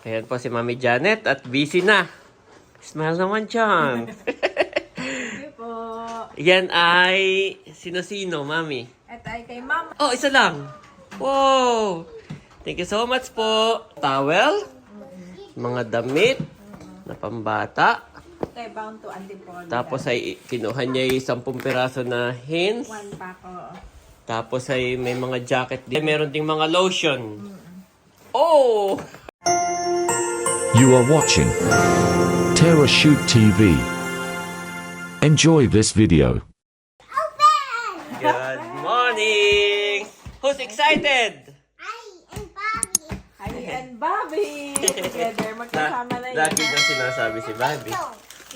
Ayan po si Mami Janet at busy na. Smile naman dyan. Hindi po. Yan ay sino-sino, Mami? Ito ay kay Mama. Oh, isa lang. Wow! Thank you so much po. Towel, mga damit na pambata. Ito ay bound to Antipolo. Tapos ay kinuha niya yung 10 piraso na hins. One pack, oo. Tapos ay may mga jacket din. Meron ding mga lotion. Oh! You are watching Terra Shoot TV. Enjoy this video. Good morning! Who's excited? Hi and Bobby! Together, magkasama na yun. Lagi nang sinasabi si Bobby.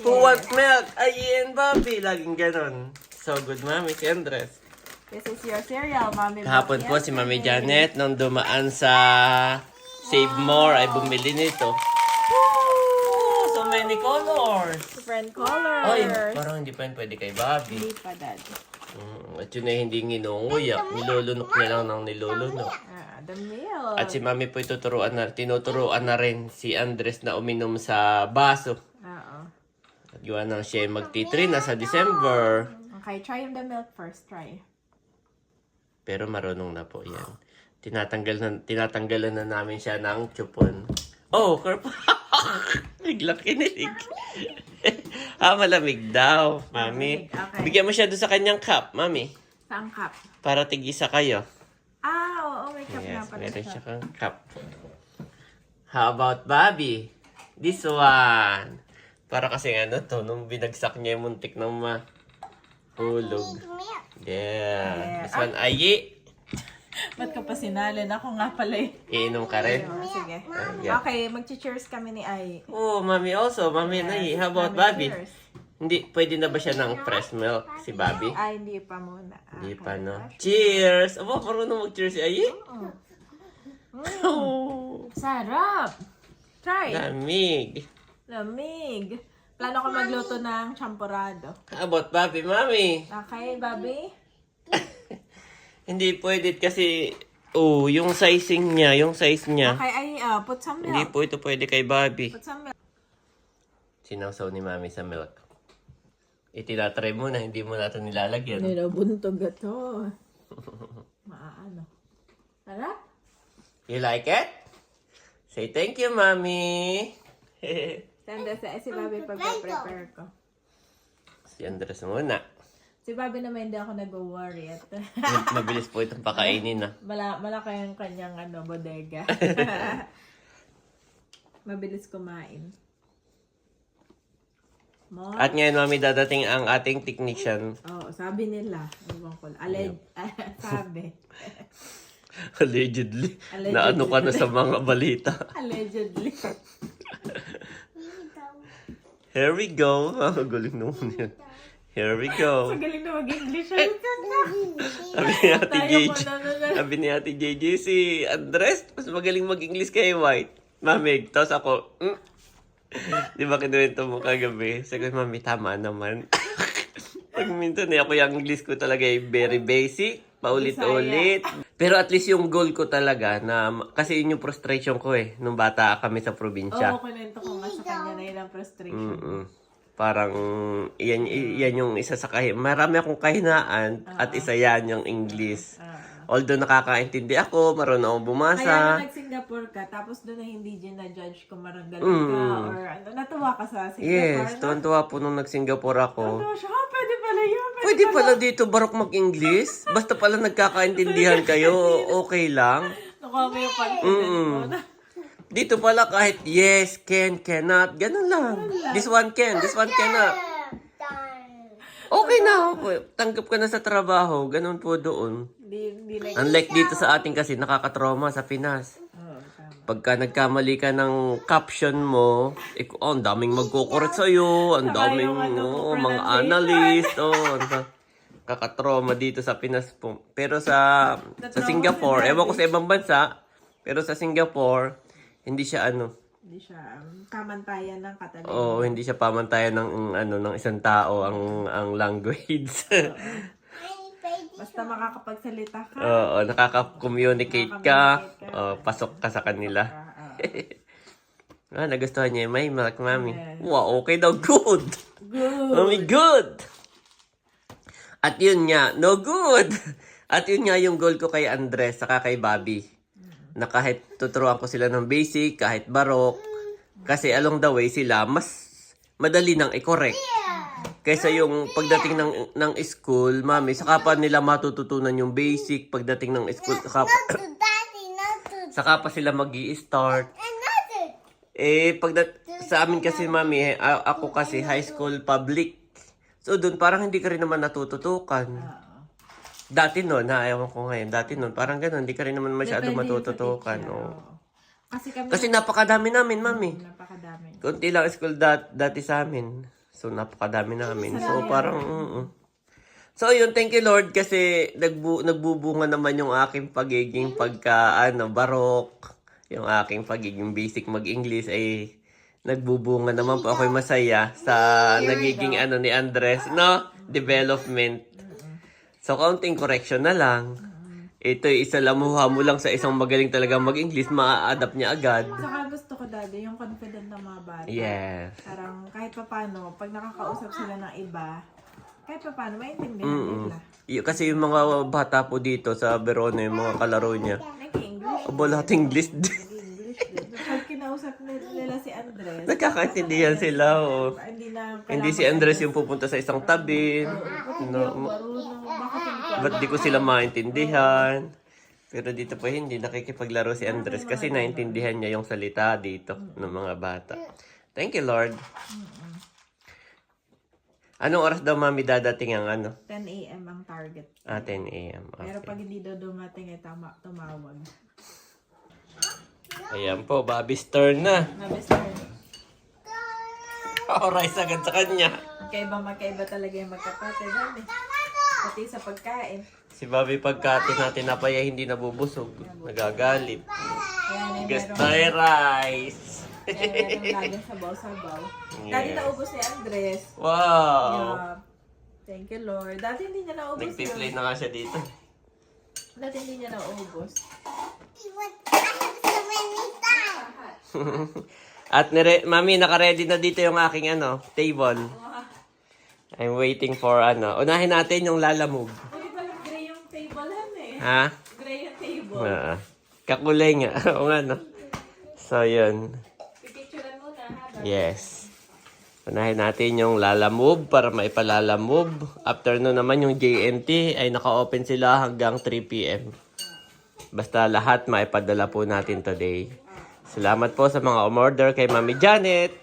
Who wants milk? Ayan, Bobby. Laging ganon. So good, Mami. Si Andres. This is your cereal, Mami. Kahapon po si Mami Janet nung dumaan sa Save More ay bumili nito. Oh, so many colors. Different colors. Oy, parang hindi pa yun pwede kay Bobby. Hindi pa, Dad. At yun ay hindi nginunguya. Nilulunok niya lang ng nilulunok. The milk. At si Mami po tinuturuan na rin si Andres na uminom sa baso. Oo. At gawa nang siya magti-3 na sa December. Okay, try the milk first. Try. Pero marunong na po yan. Tinatanggalan na namin siya ng chupon. Oh, karpa. Biglang kinilig. Malamig daw, Mami. Okay. Bigyan mo siya doon sa kanyang cup, Mami. Saan cup? Para tigisa kayo. Oo, may cup na Yes, pala meron siya. siya kang cup. How about Bobby? This one. Para kasi nung binagsak niya yung muntik ng mahulog. Yeah. This one, ayi. Ba't ka pa sinalin? Ako nga pala eh. Iinom ka rin. Sige. Yeah. Okay, mag-cheers kami ni Ai. Oh, Mami also. Mami na How about Mami, Bobby? cheers. Hindi, pwede na ba siya ng fresh milk, si Bobby? Ay, hindi pa muna. Hindi Okay. pa, no? Cheers! Aba, marunong mag-cheers si Ayi? Oh, Sarap! Try! lamig. Lamig! Plano ko magluto ng champurado. How about Bobby, Mami? Okay, Bobby? Hindi pwede kasi, yung sizing niya, yung size niya. Okay, ay, put some milk. Hindi po ito pwede kay Bobby. Put some milk. Sinawsaw ni Mami sa milk. Itinatry mo na, hindi mo natin nilalagyan. Nilabuntog ito. Maano. Sarap? You like it? Say thank you, Mami. Tanda sa si Bobby pag-prepare ko. Si Andres muna. Si Bobby naman hindi ako nag-worry at Mabilis po itong pakainin na. malaki ang kanyang bodega. Mabilis kumain. More? At ngayon, Mami, dadating ang ating technician. Oh, sabi nila. Ewan ko. Sabi. Allegedly. Na ano ka na sa mga balita. Allegedly. Here we go. Galing naman yan. Here we go. Magaling na mag-English. Sabi ni Ate JJ. Sabi ni Ate JJ si Andres, mas magaling mag-English kay White. Mami, tapos ako, di ba kinuwento mo kagabi? Sabi ko, Mami, tama naman. Pag minsan ako yung English ko talaga ay very basic, paulit-ulit. Pero at least yung goal ko talaga, na kasi yun yung frustration ko nung bata kami sa probinsya. Oo, kunento ko nga sa kanya na yun ang frustration. Parang, yan yung isa sa marami akong kahinaan at isa yan yung English. Although nakakaintindi ako, marunong akong bumasa. Kaya nung nag-Singapore ka, tapos doon na hindi dyan na-judge kung maranggaling ka or ano, natuwa ka sa Singapore. Yes, tuwan-tuwa po nung nag-Singapore ako. Natuwa siya, pwede pala yun. Pwede pala dito barok mag-English? Basta pala nagkakaintindihan kayo, okay lang. Nakuha mo yung confidence mo. Dito pala kahit yes, can, cannot, ganun lang. This one can, this one cannot. Okay na, tanggap ka na sa trabaho, ganun po doon. Hindi like, Unlike dito sa ating kasi, nakakatrauma sa Pinas. Pagka nagkamali ka ng caption mo, ang daming magkukorek sa'yo, ang daming mga analyst, kakatrauma dito sa Pinas po. Pero sa Singapore, ewan ko sa ibang bansa, pero sa Singapore, hindi siya hindi siya kamantayan ng katabi. Oo, hindi siya pamantayan ng isang tao ang language. Basta makakapagsalita ka. Oo, nakaka-communicate ka. Pasok ka sa kanila. Ah, nagustuhan niya yung may milk, Mami. Yes. Wow, okay daw. Good. Good. Mami, good. At yun nga, no good. At yun nga yung goal ko kay Andres saka kay Bobby. Na kahit tuturuan ko sila ng basic, kahit barok. Kasi along the way sila, mas madali nang i-correct. Kaysa yung pagdating ng school, Mami, saka pa nila matututunan yung basic. Pagdating ng school, saka pa sila mag-i-start. Sa amin kasi, Mami, ako kasi high school public. So, doon parang hindi ka rin naman natututukan. Dati noon, ewan ko ngayon, dati noon, parang gano'n, hindi ka rin naman masyado Depende yun sa matututukan. teacher, Oh. oo. Kasi napakadami namin, Mami. Napakadami. Kunti lang school dati sa amin. So, napakadami namin. So, parang, So, yun, thank you, Lord, kasi nagbubunga naman yung aking pagiging barok. Yung aking pagiging basic mag-English ay nagbubunga naman po. Ako'y masaya sa nagiging ni Andres, no? Development. So, kaunting correction na lang. Ito, isalamuha mo lang sa isang magaling talaga mag-English, maa-adapt niya agad. Saka gusto ko dati yung confident ng mga bata. Yes. Parang kahit pa paano, pag nakakausap sila ng iba, kahit pa paano, maintindihan nila. Kasi yung mga bata po dito sa Verona, yung mga kalaro niya, Nag-English. abo lahat English din. English din. Pag kinausap nila si Andres, Nagkakaintindihan sila, oh. Hindi si Andres yung pupunta sa isang tabi. marunong, bakit hindi ko Ba't di ko sila maintindihan? Pero dito po hindi nakikipaglaro si Andres kasi naintindihan niya yung salita dito ng mga bata. Thank you, Lord. Anong oras daw, Mami, dadating ang 10 a.m. ang target. 10 a.m. Pero Okay. pag hindi daw dumating, tumawag. Ayan po, Bobby's turn na. Mabester. Rice agad sa kanya. Magkaiba talaga yung magkapatid. Pati sa pagkain. Si Bobby pagkatin natin napaya hindi nabubusog. Nagagalit. Ayan, Gastay rice. meron laging sabaw-sabaw. Dati Yes. naubos ni Andres. Wow. Yeah. Thank you, Lord. Dati hindi niya naubos Nagpi-play yun. na nga siya dito. Dati hindi niya naubos. At Mami, naka-ready na dito yung aking table. I'm waiting for Unahin natin yung lalamove. Uy, parang gray yung table eh. Ha? Gray yung table. Kakulay nga. O nga, no? So, yun. Pipicturean mo na ha. Yes. Unahin natin yung lalamove para maipalalamove. After nun naman yung JNT ay naka-open sila hanggang 3 p.m. Basta lahat maipadala po natin today. Salamat po sa mga umorder kay Mami Janet.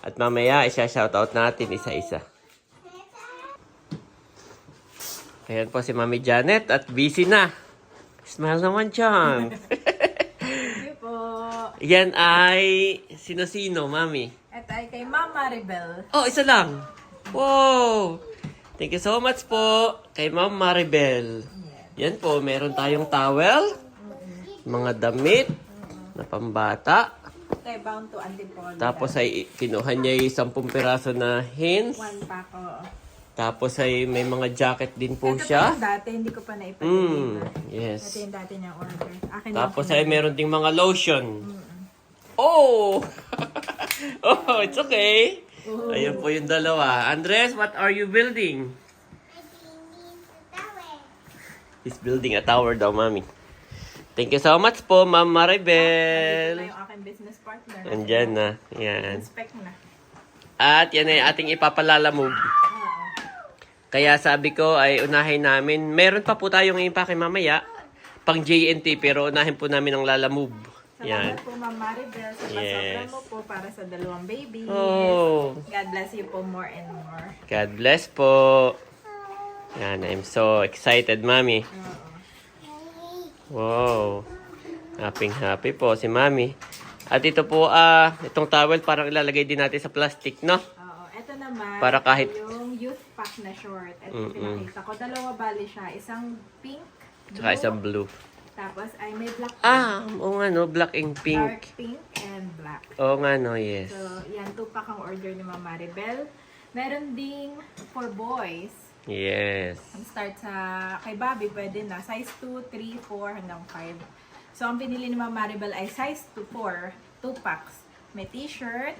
At mamaya, isa-shoutout natin isa-isa. Ayan po si Mami Janet at busy na. Smile naman dyan. Thank you po. Yan ay sino-sino, Mami? Ito ay kay Mama Rebel. Oh, isa lang. Wow! Thank you so much po kay Ma'am Maribel. Yan po, meron tayong towel, mga damit na pambata. Ito ay bound to antipolo. Tapos ay kinuha niya yung 10 piraso na hins. 1 pack, oo. Tapos ay may mga jacket din po Ito siya. pa yung dati, hindi ko pa naipadeliver. Ito Yes. yung dati niyang order. Akin Tapos yung ay meron ding mga lotion. Oh! Oh, it's okay. Ayun po yung dalawa. Andres, what are you building? He's building a tower daw, Mami. Thank you so much po, Ma'am Ito Maribel. yung aking business partner. Andyan na. Yan. Inspect na. At yan ay ating ipapalalamove. Oo. Kaya sabi ko ay unahin namin. Meron pa po tayong impake mamaya. Pang JNT pero unahin po namin ang lalamove. Yan. Salamat po, Ma'am Maribel, sa Yes. pasobra mo po para sa 2 babies. Oh. God bless you po more and more. God bless po. Yan. I'm so excited, Mami. Wow. Happy po si Mami. At ito po, itong towel parang ilalagay din natin sa plastic, no? Oo. Ito naman, Para kahit- yung youth pack na short. Ito yung pinakita ko. 2 bali siya. Isang pink, Tsaka isang blue. tapos ay may black, Oo nga, no? Black and dark pink. pink, and black. Oo nga, no? Yes. So, yan, 2 pack ang order ni Ma'am Maribel. Meron ding for boys. Yes. Ang start sa, kay Bobby, pwede na. Size 2, 3, 4, hanggang 5. So, ang pinili ni Ma'am Maribel ay size 2, 4, 2 packs. May t-shirt,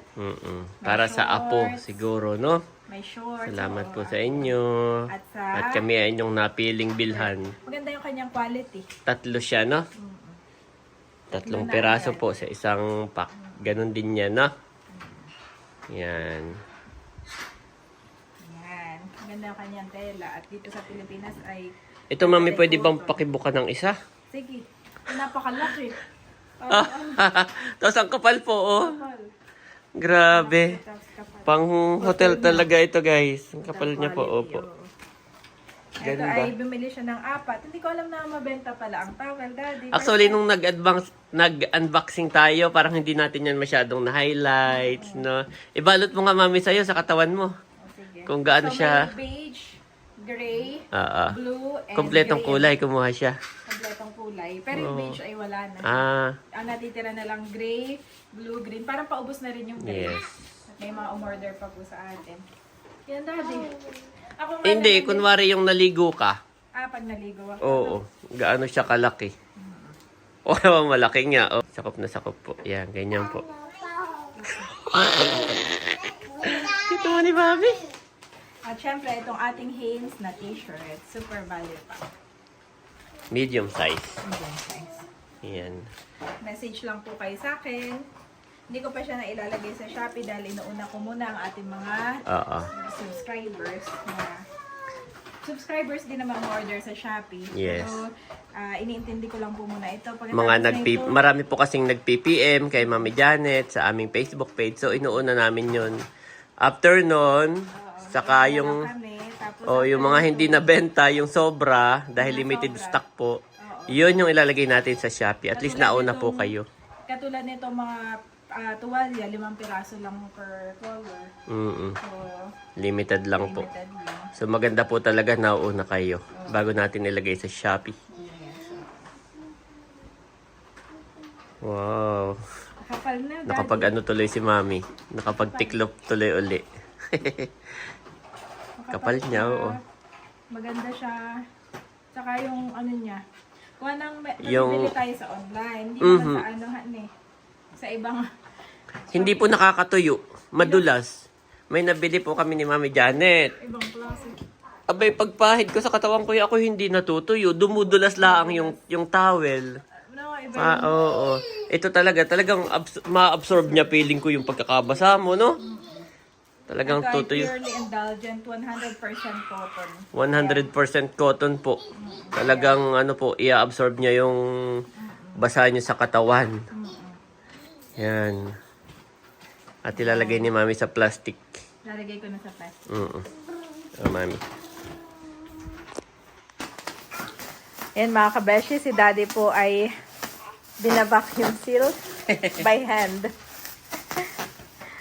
Para sa apo shorts. siguro, no? may shorts. Salamat oo. po sa inyo. At kami ay inyong napiling bilhan. Maganda yung kanyang quality. 3 siya, no? 3 Tatlo na piraso agad. po sa isang pack. Ganon din yan, no? Yan. Yan. Maganda yung kanyang tela. At dito sa Pilipinas ay... Ito, mami, pwede bang pakibuka ng isa? Sige. Napakalaki. Tapos ang kapal po, oh. Kapal. Grabe. Tapos kapal. Pang hotel talaga ito, guys. Ang kapal niya po, Quality, opo. oo. Ito Ganda. ay bumili siya ng 4. Hindi ko alam na mabenta pala ang towel, Daddy. Actually, nung nag-unboxing tayo, parang hindi natin yan masyadong na-highlights, no? Ibalot mo nga, mami, sa'yo sa katawan mo. Sige. Kung gaano So, siya. may beige, gray, Oo. blue, and Kompletong gray. kulay, kumuha siya. Kompletong kulay. Pero yung beige ay wala na. Ang natitira na lang gray, blue, green. Parang paubos na rin yung gray. Yes. At may mga umorder pa po sa atin. Yan, Daddy. Ako nga Hindi, naman kunwari yung naligo ka. pag naligo ako. Oo. Gaano siya kalaki. O, malaki nga. Oh. Sakop na sakop po. Yan, ganyan po. Ito mo ni Bobby. At syempre, itong ating Hanes na t-shirt. Super value pa. Medium size. Medium size. Yan. Message lang po kayo sa akin. Hindi ko pa siya na ilalagay sa Shopee dahil inuuna ko muna ang ating mga Oo. subscribers na subscribers din naman order sa Shopee. Yes. So, iniintindi ko lang po muna ito. Marami po kasing nag-PPM kay Mami Janet sa aming Facebook page. So, inuuna namin yun. After nun, saka yung... yung mga hindi nabenta, yung sobra, dahil limited stock po, yun yung ilalagay natin sa Shopee. At least nauna po kayo. Katulad nito mga tuwalya, 5 piraso lang per color. So, Limited lang po. limited lang. So maganda po talaga nauna kayo bago natin ilagay sa Shopee. Wow. Kapal na, Daddy. Nakapag ano tuloy si Mami. Nakapag-tiklop tuloy uli. Kapal niya, oo. Maganda siya. Tsaka yung ano niya. Kuha nang Yung- bili tayo sa online. Hindi naman sa ano sa ibang Hindi po nakakatuyo. Madulas. May nabili po kami ni Mami Janet. ibang klase. Abay, pagpahid ko sa katawan ko, ako hindi natutuyo. Dumudulas lang yung towel. No, iba Oo. Ito talagang ma-absorb niya feeling ko yung pagkakabasa mo, no? Talagang ito ay tutuyo. purely indulgent, 100% cotton. 100% cotton po. Talagang ano po, i-absorb niya yung basa niya sa katawan. Yan. At ilalagay ni Mami sa plastic. Lalagay ko na sa plastic. Mami. Yan mga kabeshi, si Daddy po ay bina-vacuum seal by hand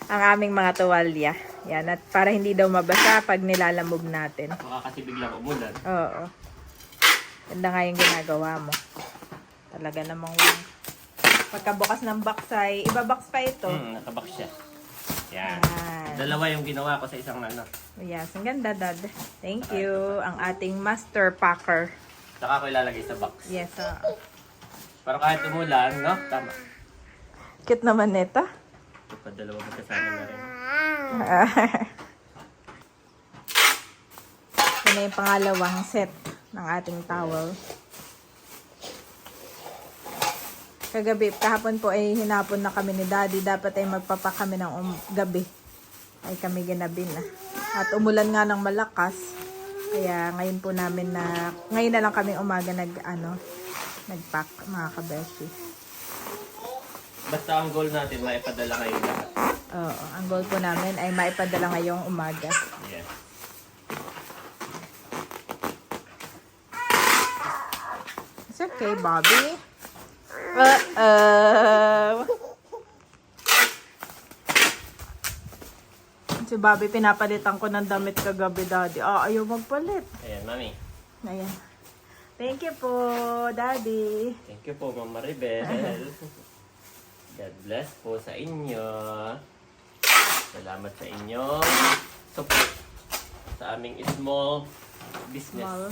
ang aming mga tuwalya. Yan, at para hindi daw mabasa pag nilalamog natin. Baka kasi biglang umulan. Oo. Ganda nga yung ginagawa mo. Talaga namang pagkabukas ng box ay, iba-box pa ito. Nakabox siya. Yan. Yan. Dalawa yung ginawa ko sa isang ano. Yes, ang ganda, Dad. Thank you. Ang ating master packer. Saka ako ilalagay sa box. Yes, Para kahit umulan, no? Tama. cute naman nito. Ito pa, dalawa magkasama na rin. Yan na yung pangalawang set ng ating towel. Kahapon po ay hinapon na kami ni Daddy. Dapat ay magpapak kami ng gabi. Ay kami ginabi na. At umulan nga ng malakas. Kaya ngayon po namin ngayon na lang kami umaga nagpack mga kabeshi. Basta ang goal natin, maipadala kayo lahat. Oo, ang goal po namin ay maipadala ngayong umaga. Yes. It's okay, Bobby. Si Bobby, pinapalitan ko ng damit kagabi, Daddy. Ayaw magpalit. Ayan, Mami. Ayan. Thank you po, Daddy. Thank you po, Mama Rebel. God bless po sa inyo. Salamat sa inyo. Support sa aming small business. Small.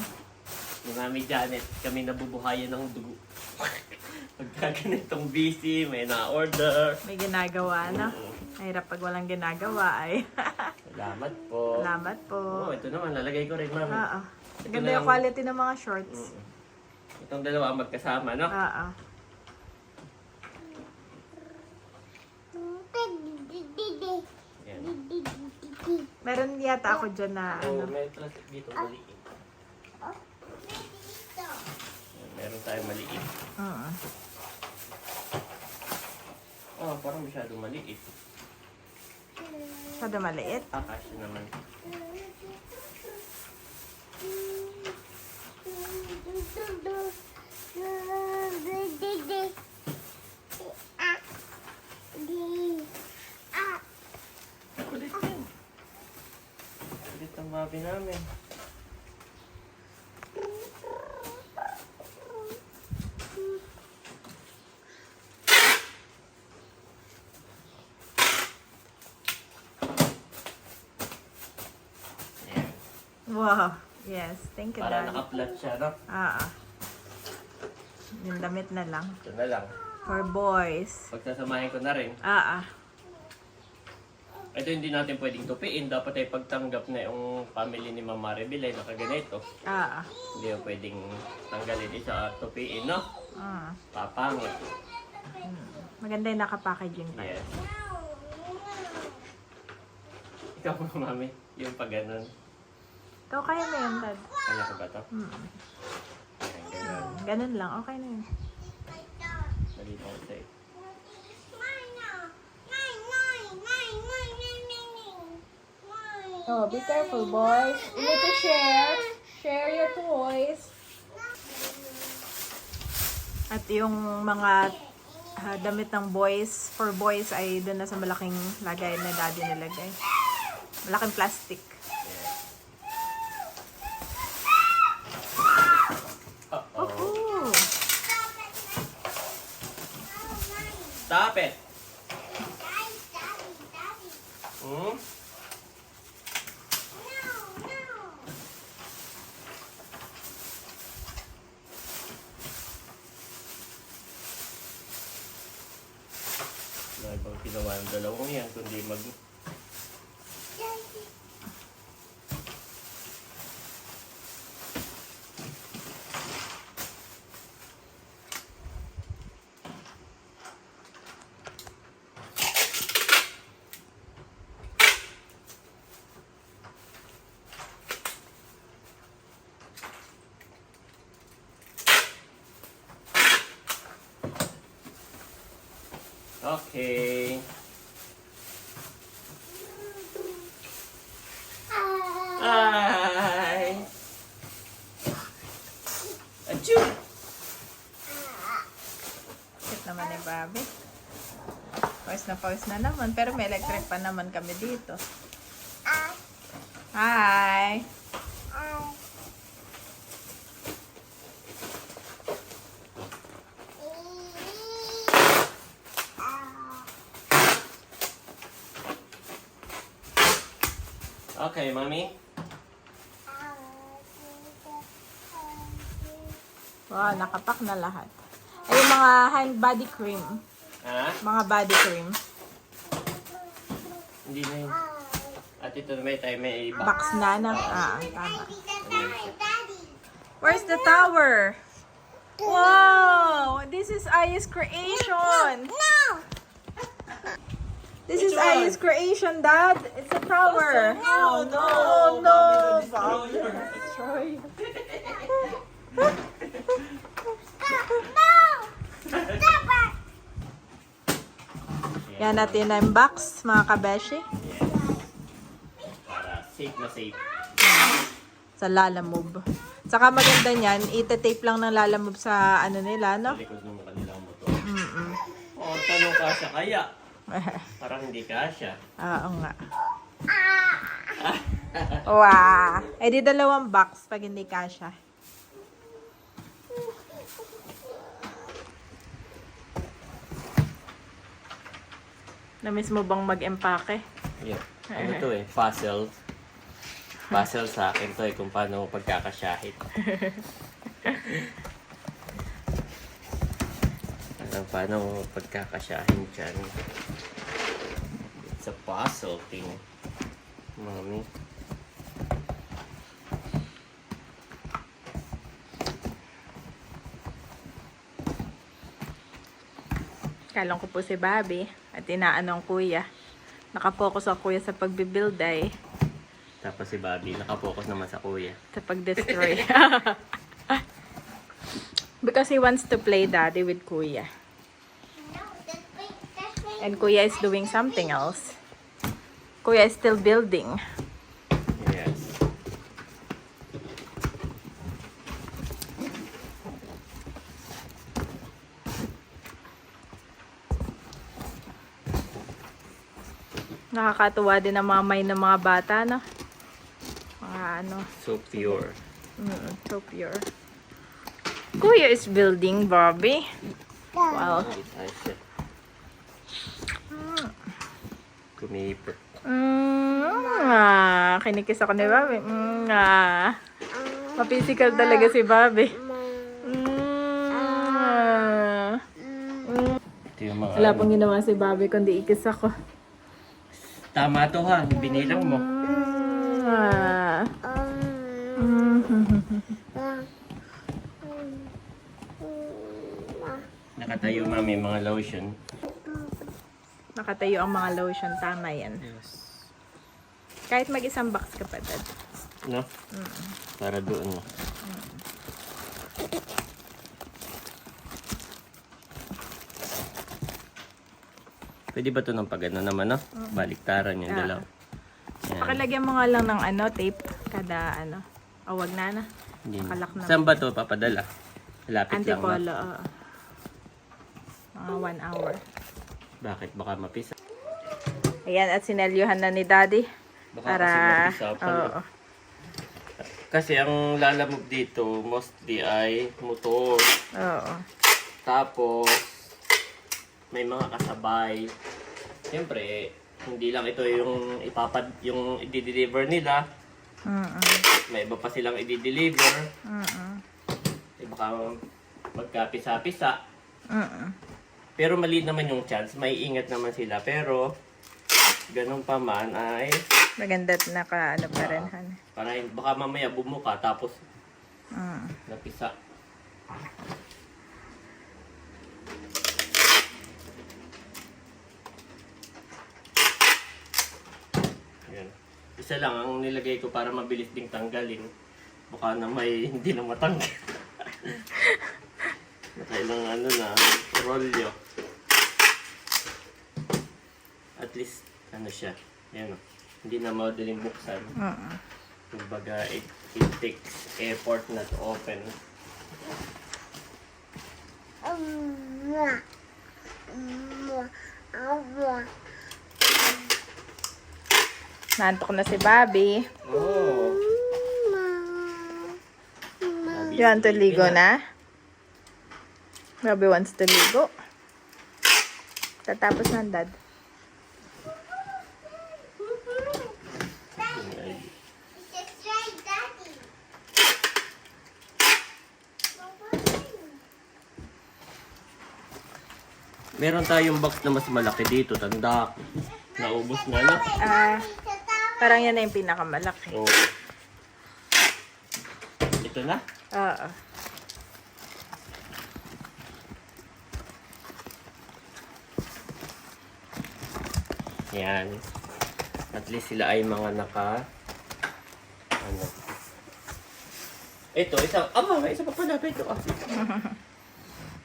Ni Mami Janet, kami nabubuhayan ng dugo. Pagka ganitong busy, may na-order. May ginagawa, no? Mahirap pag walang ginagawa ay. Salamat po. Salamat po. Oh, ito naman, lalagay ko rin, mami. Oo. Ito Ganda na yung lang. quality ng mga shorts. Itong dalawa magkasama, no? Oo. Yan. Meron yata ako dyan na Oh, ano. may plastic dito, maliit. Yan, meron tayong maliit. Oo. Oh, parang masyadong maliit. Masyado maliit. Akasya naman. Kulit yan. Kulit ang babi namin. Ayan. Wow. Yes. Thank you, Para Dad. naka-flat siya, no? Oo. Yung damit na lang. Ito na lang. For boys. Pagsasamahin ko na rin. Oo. Ito hindi natin pwedeng tupiin. Dapat ay pagtanggap na yung family ni Mama Rebel ay nakaganito. Oo. Hindi yung pwedeng tanggalin isa at tupiin, no? Oo. Papangit. Maganda yung naka-packaging pa. Yes. Ikaw mo, Mami. Yung pag ganun. Ikaw kaya mo yun, Dad. Kaya ko ba ito? Mm. Ayan, ganun. Ganun lang. Okay na yun. Malito ko sa'yo. Oh, be careful, boys. You need to share. Share your toys. At yung mga damit ng boys, for boys, ay doon na sa malaking lagay na daddy nilagay. Malaking plastic. Uh-oh. Ooh. Stop it! Hmm? Ano ibang ginawa ng dalawang yan kundi mag... Okay. Hi! Achoo! Cute naman ni Bobby. Pawis na naman. Pero may electric pa naman kami dito. Hi! Okay, Mommy. Wow, nakapak na lahat. Ay, yung mga hand body cream. Ha? Mga body cream. Hindi na yun. At ito naman tayo may box. Box na na. Tama. Where's the tower? Wow! This is Aya's creation. No! This is Aya's creation, Dad. It's a tower. No, no, no. Bobby, Destroy. Yan natin na yung box, mga kabeshi. Yes. Para safe na safe. Sa Lalamove. Saka maganda niyan, ita-tape lang ng Lalamove sa ano nila, no? Sa likod ng kanilang motor. Oh, tanong kasya kaya. Parang hindi kasya. Oo nga. Wow. Eh di dalawang box pag hindi kasha. Namiss mo bang mag-empake? Yeah. Ano to eh? Puzzle. Puzzle sa akin to eh kung paano pagkakasyahit. paano pagkakasyahin dyan. It's a puzzle thing. Mami. Kalong ko po si Bobby at inaanong kuya. Nakapokus ang kuya sa pagbibuild ay Tapos si Bobby, nakapokus naman sa kuya. sa pag-destroy. Because he wants to play daddy with kuya. And kuya is doing something else. Kuya is still building. Yes. Nakakatuwa din ang mamay ng mga bata, no? Mga ano, So pure. so pure. Kuya is building, Bobby. Wow. Ay, siya. Kumipot. Kinikis ako ni Bobby. Ma-physical talaga si Bobby. Ito yung mga... Wala pong ginawa si Bobby kundi ikis ako. Tama to ha, binilang mo. Nakatayo mami mga lotion. Nakatayo ang mga lotion. Tama yan. Yes. Kahit mag-isang box ka pa, Dad. No? Para doon. No? Pwede ba ito ng pagano naman, no? Baliktaran yung dalaw. Yan. Pakilagyan mo nga lang ng ano, tape. Kada ano. O, wag na na. Hindi na. Nakalak na. Saan ba ito papadala? Lapit lang Antipolo, ba? oo. Mga 1 hour. Bakit? Baka mapisa. Ayan, at sinelyuhan na ni Daddy. Baka Para, kasi mapisa pa. no? oo. Kasi ang lalamog dito, mostly ay motor. Oo. Tapos, may mga kasabay. Siyempre, hindi lang ito yung yung i-deliver nila. May iba pa silang i-deliver. Baka magkapisa-pisa. Pero maliit naman yung chance. May ingat naman sila. Pero, ganun pa man ay... Maganda't naka ano pa rin, Han. Para baka mamaya bumuka tapos napisa. Yan. Isa lang ang nilagay ko para mabilis ding tanggalin. Baka na may hindi na matanggal. Nakailang ano na, rolyo. At least, ano siya. Yan o. Hindi na madaling buksan. Kumbaga, it takes effort not to open. Nantok na si Bobby. Oh. You want to ligo na? Bobby wants to ligo. Tatapos na, Dad. Meron tayong box na mas malaki dito. Tanda. Naubos na na. Parang yan na yung pinakamalaki. Oh. Ito na. Oo. Yan. At least sila ay mga naka... Ano. Ito, isa... May isa pa pala. Ito.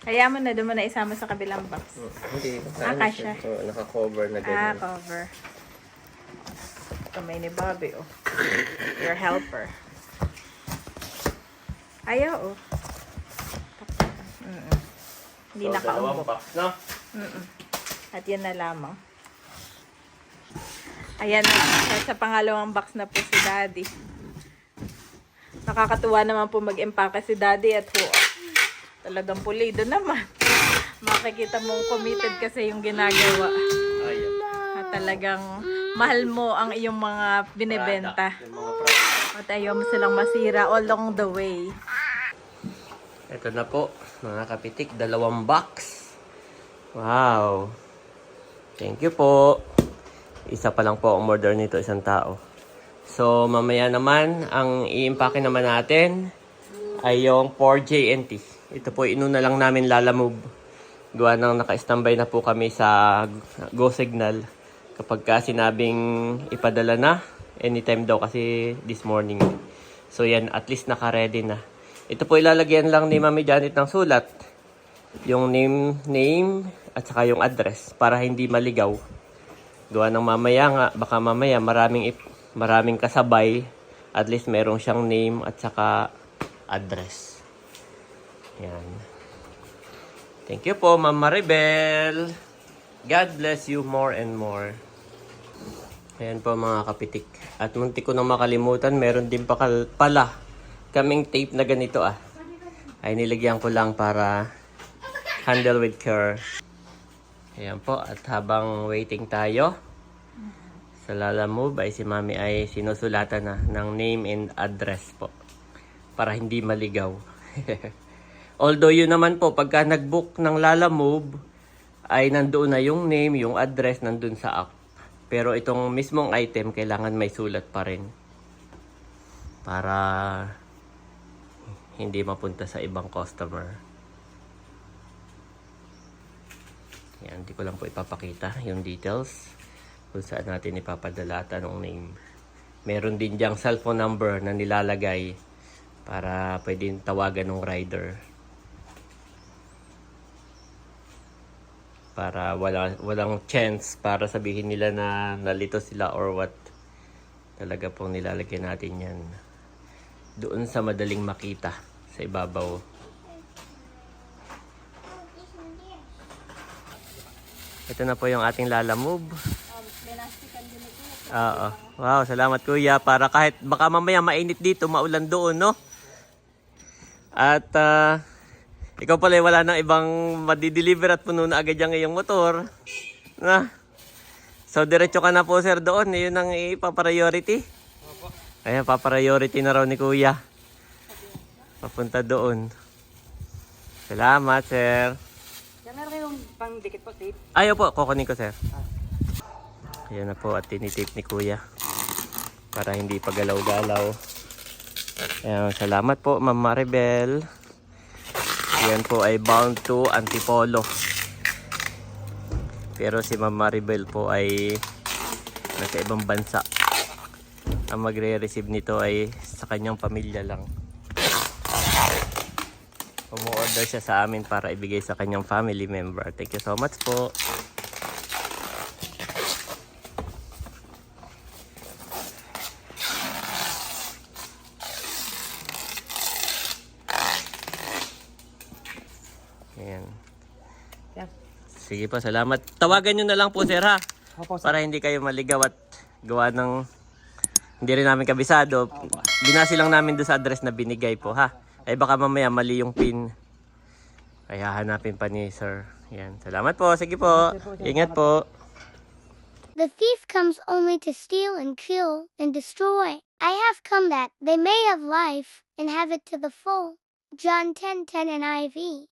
Kaya mo na, doon mo na isama sa kabilang box. Hindi. Kasha. Naka-cover na ganyan. Cover. Kamay ni Bobby, oh. Your helper. Ayaw, oh. Hindi So, dalawang nakaumbok. box, no? At yan na lamang. Ayan na. Sa pangalawang box na po si Daddy. Nakakatuwa naman po mag-empake si Daddy at ho. Talagang pulido naman. Makikita mong committed kasi yung ginagawa. Ayan. At talagang mahal mo ang iyong mga binebenta. Yung mga product. At ayaw mo silang masira along the way. Ito na po, mga kapitik. 2 box. Wow. Thank you po. Isa pa lang po ang order nito, isang tao. So, mamaya naman, ang i-impake naman natin ay yung 4JNT. Ito po, inuna lang namin lalamove. Gawa nang naka-standby na po kami sa Go Signal. Kapag ka sinabing ipadala na, anytime daw kasi this morning. So, yan, at least naka-ready na. Ito po, ilalagyan lang ni Mami Janet ng sulat. Yung name, at saka yung address para hindi maligaw. Gawa ng mamaya nga, baka mamaya maraming kasabay, at least merong siyang name at saka address. Yan. Thank you po, Ma'am Maribel. God bless you more and more. Ayan po mga kapitik. At munti ko nang makalimutan, meron din pala kaming tape na ganito Ay nilagyan ko lang para handle with care. Ayan po, at habang waiting tayo sa lalamove ay si Mami ay sinusulatan na ng name and address po para hindi maligaw. Although yun naman po, pagka nag-book ng lalamove ay nandoon na yung name, yung address nandun sa app. Pero itong mismong item kailangan may sulat pa rin para hindi mapunta sa ibang customer. Yan, hindi ko lang po ipapakita yung details kung saan natin ipapadala at anong name. Meron din diyang cellphone number na nilalagay para pwedeng tawagan ng rider. Para walang chance para sabihin nila na nalito sila or what. Talaga pong nilalagay natin yan doon sa madaling makita sa ibabaw. Ito na po yung ating lalamove. Oo. Wow, salamat kuya. Para kahit baka mamaya mainit dito, maulan doon, no? At ikaw pala wala nang ibang madideliver at puno na agad yung iyong motor. Na? So, diretso ka na po sir doon. Yun ang ipapriority. Ayan, papriority na raw ni kuya. Papunta doon. Salamat sir. Meron kayong pang-dikit po, tape? Ayaw po, kukunin ko sir. Ayan na po at tinitape ni kuya. Para hindi pagalaw-galaw. Ayan, salamat po Ma'am Maribel. Ayan po ay bound to Antipolo. Pero si Ma'am Maribel po ay nasa ibang bansa. Ang magre-receive nito ay sa kanyang pamilya lang. Umu-order siya sa amin para ibigay sa kanyang family member. Thank you so much po. Ayan. Yan. Sige po, salamat. Tawagan nyo na lang po sir ha. Opo, sir. Para hindi kayo maligaw at gawa ng hindi rin namin kabisado. Binasi lang namin doon sa address na binigay po ha. Ay baka mamaya mali yung pin. Kaya hanapin pa ni sir. Yan. Salamat po. Sige po. Ingat po. The thief comes only to steal and kill and destroy. I have come that they may have life and have it to the full. John 10:10 NIV.